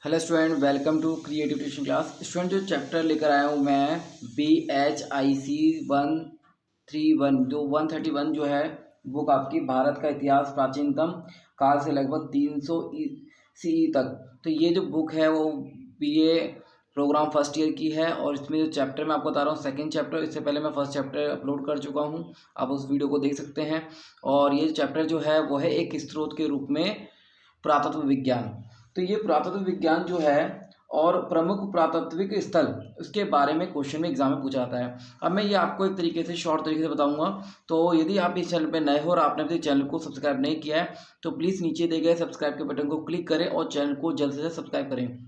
Hello student, welcome to creative tuition class. Student, जो chapter लेकर आया हूँ मैं BHIC 131 जो 131 जो है बुक आपकी भारत का इतिहास प्राचीनतम काल से लगभग 300 CE तक। तो ये जो बुक है वो BA प्रोग्राम फर्स्ट ईयर की है और इसमें जो चैप्टर मैं आपको बता रहा हूँ सेकंड चैप्टर, इससे पहले मैं फर्स्ट चैप्टर अपलोड कर चुका हूँ, आप उस वीडियो को देख सकते हैं। और ये चैप्टर जो है वो है एक स्रोत के रूप में पुरातत्व विज्ञान। तो ये पुरातत्व विज्ञान जो है और प्रमुख पुरातात्विक स्थल, उसके बारे में क्वेश्चन में एग्जाम में पूछा जाता है। अब मैं ये आपको एक तरीके से शॉर्ट तरीके से बताऊंगा। तो यदि आप इस चैनल पर नए हो और आपने अपने चैनल को सब्सक्राइब नहीं किया है तो प्लीज़ नीचे दिए गए सब्सक्राइब के बटन को क्लिक करें और चैनल को जल्द से जल्द सब्सक्राइब करें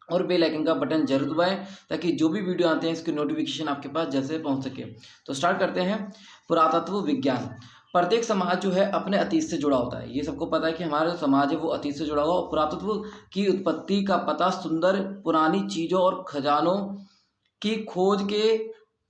और बेल आइकन का बटन जरूर दबाएं ताकि जो भी वीडियो आते हैं इसकी नोटिफिकेशन आपके पास जल्द से पहुंच सके। तो स्टार्ट करते हैं। पुरातत्व विज्ञान। प्रत्येक समाज जो है अपने अतीत से जुड़ा होता है, ये सबको पता है कि हमारा जो समाज है वो अतीत से जुड़ा हुआ। और पुरातत्व की उत्पत्ति का पता सुंदर पुरानी चीज़ों और खजानों की खोज के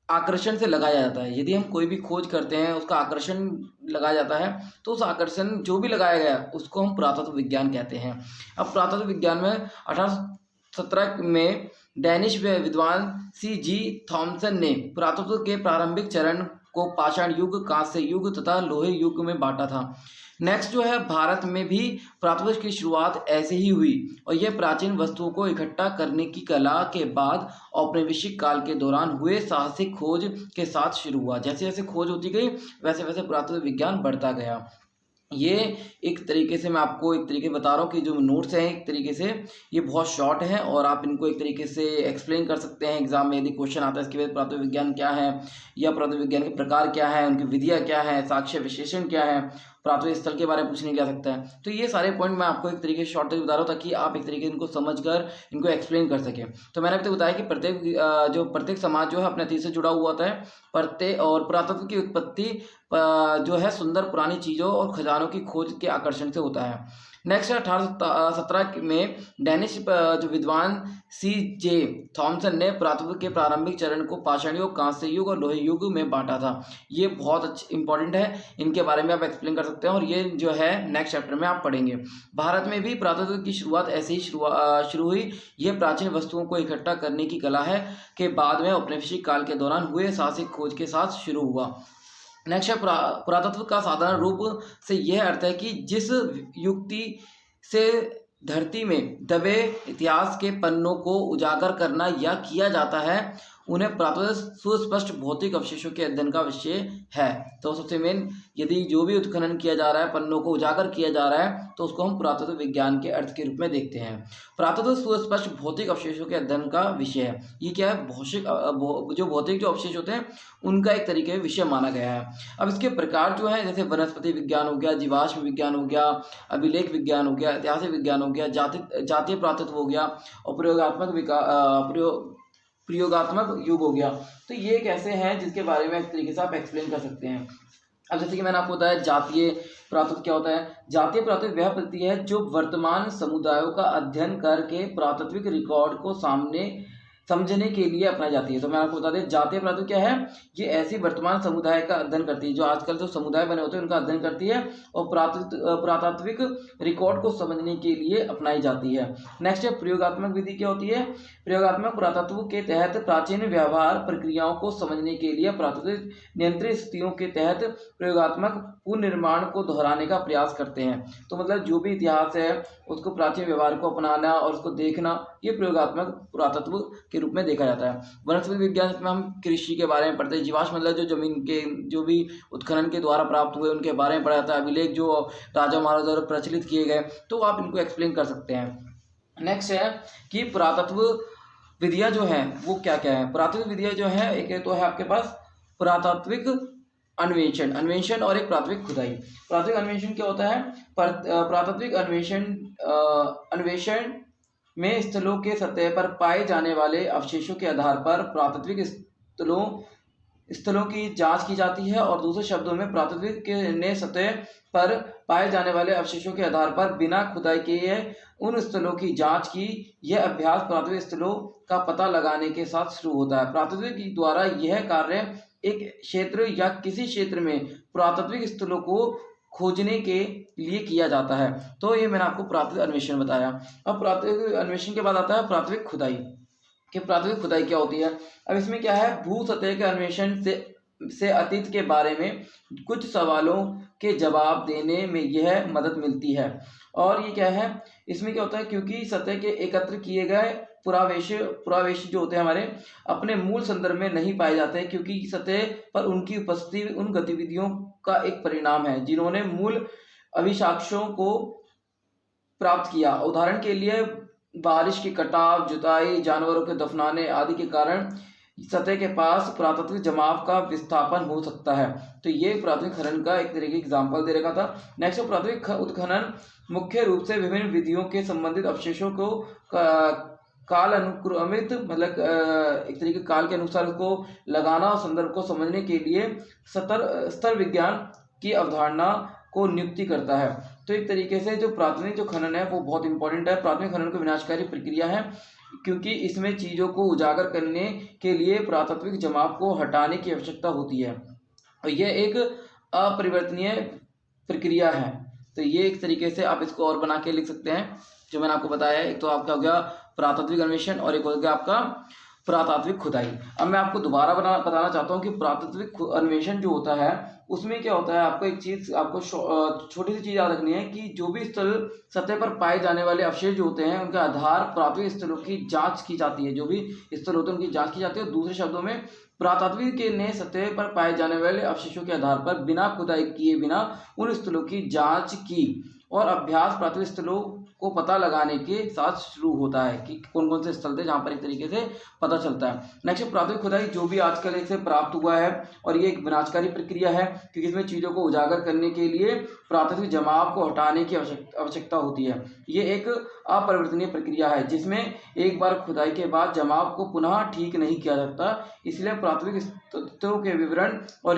आकर्षण से लगाया जाता है। यदि हम कोई भी खोज करते हैं उसका आकर्षण लगाया जाता है तो उस आकर्षण जो भी लगाया गया है उसको हम पुरातत्व विज्ञान कहते हैं। अब पुरातत्व विज्ञान में 1817 में डैनिश विद्वान CG थॉमसन ने पुरातत्व के प्रारंभिक चरण को पाषाण युग, कांस्य युग तथा लोहे युग में बांटा था। नेक्स्ट जो है, भारत में भी पुरातत्व की शुरुआत ऐसे ही हुई और यह प्राचीन वस्तुओं को इकट्ठा करने की कला के बाद औपनिवेशिक काल के दौरान हुए साहसिक खोज के साथ शुरू हुआ। जैसे जैसे खोज होती गई वैसे वैसे पुरातत्व विज्ञान बढ़ता गया। ये एक तरीके से मैं आपको एक तरीके बता रहा हूँ कि जो नोट्स हैं एक तरीके से ये बहुत शॉर्ट हैं और आप इनको एक तरीके से एक्सप्लेन कर सकते हैं एग्जाम में। यदि क्वेश्चन आता है इसके बाद पुरातत्व विज्ञान क्या है या पुरातत्व विज्ञान के प्रकार क्या है, उनकी विधियाँ क्या है, साक्ष्य विशेषण क्या है, पुरातत्व स्थल के बारे में पूछने जा सकता है। तो ये सारे पॉइंट मैं आपको एक तरीके से शॉर्ट तरीके बता रहा हूँ ताकि आप एक तरीके इनको समझकर इनको एक्सप्लेन कर सकें। तो मैंने अभी तक बताया कि प्रत्येक समाज जो है अपने अतीत से जुड़ा हुआ होता है। प्रत्येक और पुरातत्व की उत्पत्ति जो है सुंदर पुरानी चीज़ों और खजानों की खोज के आकर्षण से होता है। नेक्स्ट 1817 में डैनिश जो विद्वान CJ थॉमसन ने पुरातत्व के प्रारंभिक चरण को पाषाण युग, कांस्य युग और लोहे युग में बांटा था। ये बहुत इंपॉर्टेंट है, इनके बारे में आप एक्सप्लेन कर सकते हैं और ये जो है नेक्स्ट चैप्टर में आप पढ़ेंगे। भारत में भी पुरातत्व की शुरुआत ऐसे ही शुरू हुई। ये प्राचीन वस्तुओं को इकट्ठा करने की कला है के बाद में औपनिवेशिक काल के दौरान हुए साहसिक खोज के साथ शुरू हुआ। नेक्स्ट है, पुरातत्व का साधारण रूप से यह अर्थ है कि जिस युक्ति से धरती में दबे इतिहास के पन्नों को उजागर करना या किया जाता है उन्हें पुरातत्व सुस्पष्ट भौतिक अवशेषों के अध्ययन का विषय है। तो सबसे मेन, यदि जो भी उत्खनन किया जा रहा है, पन्नों को उजागर किया जा रहा है तो उसको हम पुरातत्व विज्ञान के अर्थ के रूप में देखते हैं। पुरातत्व सुस्पष्ट भौतिक अवशेषों के अध्ययन का विषय है। ये क्या है, जो भौतिक जो अवशेष होते हैं उनका एक तरीके का विषय माना गया है। अब इसके प्रकार जो है जैसे वनस्पति विज्ञान हो गया, जीवाश्म विज्ञान हो गया, अभिलेख विज्ञान हो गया, ऐतिहासिक विज्ञान हो गया, जातीय पुरातत्व हो गया और प्रयोगात्मक युग हो गया। तो ये कैसे हैं जिसके बारे में एक तरीके से आप एक्सप्लेन कर सकते हैं। अब जैसे कि मैंने आपको बताया जातीय पुरातत्व क्या होता है। जातीय पुरातत्व वह पद्धति है जो वर्तमान समुदायों का अध्ययन करके पुरातात्विक रिकॉर्ड को सामने समझने के लिए अपनाई जाती है। तो मैं आपको बता दें, जातीय पुरातत्व क्या है, ये ऐसी वर्तमान समुदाय का अध्ययन करती है, जो आजकल जो समुदाय बने होते हैं उनका अध्ययन करती है और पुरातात्विक रिकॉर्ड को समझने के लिए अपनाई जाती है। नेक्स्ट है, प्रयोगात्मक विधि क्या होती है। प्रयोगात्मक पुरातत्व के तहत प्राचीन व्यवहार प्रक्रियाओं को समझने के लिए पुरातत्विक नियंत्रित स्थितियों के तहत प्रयोगात्मक पुनर्निर्माण को दोहराने का प्रयास करते हैं। तो मतलब जो भी इतिहास है उसको प्राचीन व्यवहार को अपनाना और उसको देखना, ये प्रयोगात्मक पुरातत्व के रूप में देखा जाता है। वनस्पति विज्ञान में हम कृषि के बारे में पढ़ते हैं। जीवाश्म मतलब जो जमीन के जो भी उत्खनन के द्वारा प्राप्त हुए उनके बारे में पढ़ा जाता है। अभिलेख जो राजा महाराजा द्वारा प्रचलित किए गए, तो आप इनको एक्सप्लेन कर सकते हैं। नेक्स्ट है कि पुरातत्व विधियाँ जो हैं वो क्या क्या है। पुरातत्व विधियाँ जो है, एक तो है आपके पास पुरातात्विक अन्वेषण और एक प्राथमिक खुदाई। प्राथमिक अन्वेषण क्या होता है, पुरातात्विक अन्वेषण में स्थलों के सतह पर पाए जाने वाले अवशेषों के आधार पर पुरातात्विक स्थलों की जांच की जाती है और दूसरे शब्दों में पुरातात्विक ने सतह पर पाए जाने वाले अवशेषों के आधार पर बिना खुदाई किए उन स्थलों की जांच की। यह अभ्यास पुरातात्विक स्थलों का पता लगाने के साथ शुरू होता है। पुरातात्विक द्वारा यह कार्य एक क्षेत्र या किसी क्षेत्र में पुरातात्विक स्थलों को खोजने के लिए किया जाता है। तो ये मैंने आपको पुरातत्व अन्वेषण बताया। अब पुरातत्व अन्वेषण के बाद आता है प्राथमिक खुदाई, कि प्राथमिक खुदाई क्या होती है। अब इसमें क्या है, भू सतह के अन्वेषण से अतीत के बारे में कुछ सवालों के जवाब देने में यह मदद मिलती है। और ये क्या है, इसमें क्या होता है, क्योंकि सतह के एकत्र किए गए पुरावेश जो होते हैं हमारे अपने मूल संदर्भ में नहीं पाए जाते, क्योंकि सतह पर उनकी उपस्थिति उन गतिविधियों का एक परिणाम है जिन्होंने मूल अभिसाक्ष्यों को प्राप्त किया। उदाहरण के लिए बारिश की कटाव, जुताई, जानवरों के दफनाने आदि के कारण सतह के पास पुरातात्विक जमाव का विस्थापन हो सकता है। तो ये प्राथमिक खनन का एक तरीके एग्जाम्पल दे रखा था। नेक्स्ट, प्राथमिक उत्खनन मुख्य रूप से विभिन्न विधियों के संबंधित अवशेषों को काल अनुक्रमित, मतलब एक तरीके काल के अनुसार उसको लगाना और संदर्भ को समझने के लिए स्तर विज्ञान की अवधारणा को नियुक्ति करता है। तो एक तरीके से जो प्राथमिक जो खनन है वो बहुत इंपॉर्टेंट है। प्राथमिक खनन को विनाशकारी प्रक्रिया है, क्योंकि इसमें चीज़ों को उजागर करने के लिए पुरातात्विक जमाव को हटाने की आवश्यकता होती है और यह एक अपरिवर्तनीय प्रक्रिया है। तो ये एक तरीके से आप इसको और बना के लिख सकते हैं जो मैंने आपको बताया है। एक तो आपका हो गया पुरातात्विक अन्वेषण और एक हो गया आपका पुरातात्विक खुदाई। अब मैं आपको दोबारा बताना चाहता हूँ कि पुरातात्विक अन्वेषण जो होता है उसमें क्या होता है, आपको एक चीज़, आपको छोटी सी चीज़ याद रखनी है कि जो भी स्थल सतह पर पाए जाने वाले अवशेष जो होते हैं उनके आधार पुरातात्विक स्थलों की जांच की जाती है। जो भी स्थल होते हैं उनकी जांच की जाती है। और दूसरे शब्दों में पुरातात्विक ने सतह पर पाए जाने वाले अवशेषों के आधार पर बिना खुदाई किए बिना उन स्थलों की जांच की और अभ्यास पुरातात्विक स्थलों को पता लगाने के साथ शुरू होता है कि कौन कौन से स्थल थे जहाँ पर एक तरीके से पता चलता है। नेक्स्ट, प्राथमिक खुदाई जो भी आजकल इसे प्राप्त हुआ है और ये एक विनाशकारी प्रक्रिया है, क्योंकि इसमें चीज़ों को उजागर करने के लिए पुरातात्विक जमाव को हटाने की आवश्यकता होती है। ये एक अपरिवर्तनीय प्रक्रिया है जिसमें एक बार खुदाई के बाद जमाव को पुनः ठीक नहीं किया जाता। इसलिए पुरातात्विक तथ्यों के विवरण और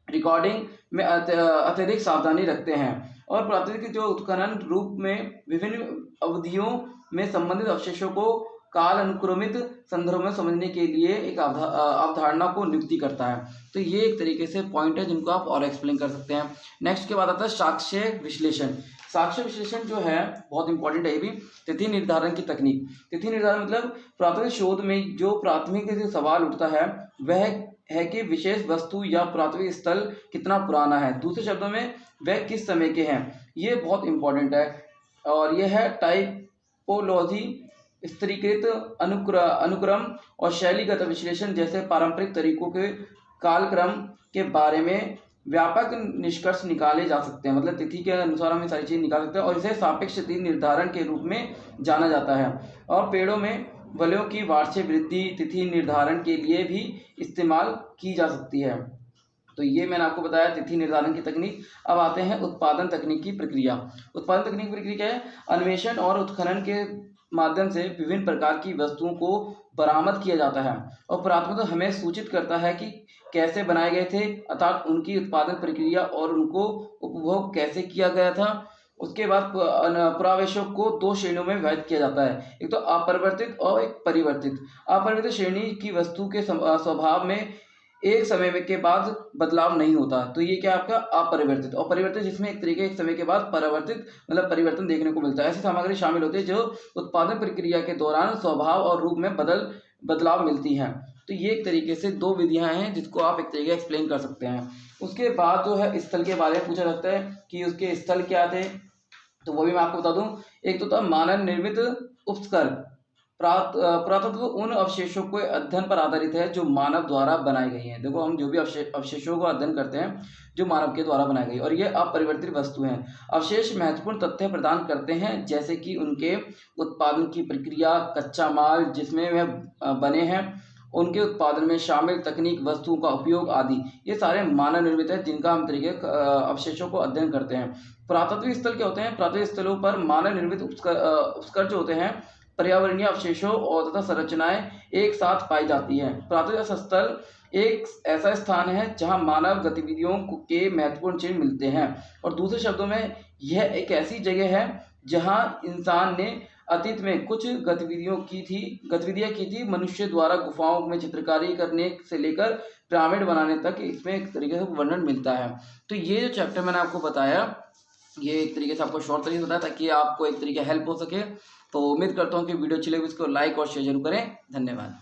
रिकॉर्डिंग में अत्यधिक सावधानी रखते हैं। और पुरातात्विक जो उत्खनन रूप में विभिन्न अवधियों में संबंधित अवशेषों को काल अनुक्रमित संदर्भ में समझने के लिए एक अवधारणा को नियुक्ति करता है। तो ये एक तरीके से पॉइंट है जिनको आप और एक्सप्लेन कर सकते हैं। नेक्स्ट के बाद आता है साक्ष्य विश्लेषण। साक्ष्य विश्लेषण जो है बहुत इंपॉर्टेंट है। ये भी तिथि निर्धारण की तकनीक। तिथि निर्धारण मतलब पुरातात्विक शोध में जो प्राथमिक सवाल उठता है वह है कि विशेष वस्तु या पुरातात्विक स्थल कितना पुराना है। दूसरे शब्दों में वह किस समय के हैं। ये बहुत इंपॉर्टेंट है। और यह है टाइपोलॉजी, स्तरीकृत अनुक्रम और शैलीगत विश्लेषण जैसे पारंपरिक तरीकों के कालक्रम के बारे में व्यापक निष्कर्ष निकाले जा सकते हैं। मतलब तिथि के अनुसार हम ये सारी चीज़ निकाल सकते हैं और इसे सापेक्ष तिथि निर्धारण के रूप में जाना जाता है। और पेड़ों में वलयों की वार्षिक वृद्धि तिथि निर्धारण के लिए भी इस्तेमाल की जा सकती है। तो ये मैंने आपको बताया तिथि निर्धारण की तकनीक। अब आते हैं उत्पादन तकनीक की प्रक्रिया। उत्पादन तकनीक की प्रक्रिया क्या है? अन्वेषण और उत्खनन के माध्यम से विभिन्न प्रकार की वस्तुओं को बरामद किया जाता है और पुरातत्व हमें सूचित करता है कि कैसे बनाए गए थे, अर्थात उनकी उत्पादन प्रक्रिया और उनको उपभोग कैसे किया गया था। उसके बाद पुरावशों को दो श्रेणियों में विभाजित किया जाता है, एक तो अपरिवर्तित और एक परिवर्तित। अपरिवर्तित श्रेणी की वस्तु के स्वभाव में एक समय के बाद बदलाव नहीं होता, तो ये क्या आपका अपरिवर्तित। और परिवर्तित जिसमें एक तरीके एक समय के बाद परिवर्तित मतलब परिवर्तन देखने को मिलता है। ऐसी सामग्री शामिल होती है जो उत्पादन प्रक्रिया के दौरान स्वभाव और रूप में बदलाव मिलती हैं। तो ये एक तरीके से दो विधियां हैं जिसको आप एक तरीके एक्सप्लेन कर सकते हैं। उसके बाद जो है स्थल के बारे में पूछा जाता है कि उसके स्थल क्या थे, तो वो भी मैं आपको बता दूं। एक तो था मानव निर्मित उपस्कर। पुरातत्व उन अवशेषों के अध्ययन पर आधारित है जो मानव द्वारा बनाई गई हैं। देखो हम जो भी अवशेषों को अध्ययन करते हैं जो मानव के द्वारा बनाई गई और ये अपरिवर्तित वस्तु हैं। अवशेष महत्वपूर्ण तथ्य प्रदान करते हैं जैसे कि उनके उत्पादन की प्रक्रिया, कच्चा माल जिसमें वह बने हैं, उनके उत्पादन में शामिल तकनीक, वस्तुओं का उपयोग आदि। ये सारे मानव निर्मित है जिनका हम तरीके अवशेषों को अध्ययन करते हैं। पुरातत्व स्थल क्या होते हैं? पुरातत्व स्थलों पर मानव निर्मित उपस्कर जो होते हैं पर्यावरणीय अवशेषों और तथा संरचनाएं एक साथ पाई जाती हैं। पुरातत्व स्थल एक ऐसा स्थान है जहां मानव गतिविधियों के महत्वपूर्ण चिन्ह मिलते हैं। और दूसरे शब्दों में यह एक ऐसी जगह है जहां इंसान ने अतीत में कुछ गतिविधियां की थी मनुष्य द्वारा गुफाओं में चित्रकारी करने से लेकर पिरामिड बनाने तक इसमें एक तरीके से वर्णन मिलता है। तो ये जो चैप्टर मैंने आपको बताया, ये एक तरीके से आपको शॉर्ट तरीके से बताया ताकि आपको एक तरीके हेल्प हो सके। तो उम्मीद करता हूँ कि वीडियो अच्छी लगी, इसको लाइक और शेयर जरूर करें। धन्यवाद।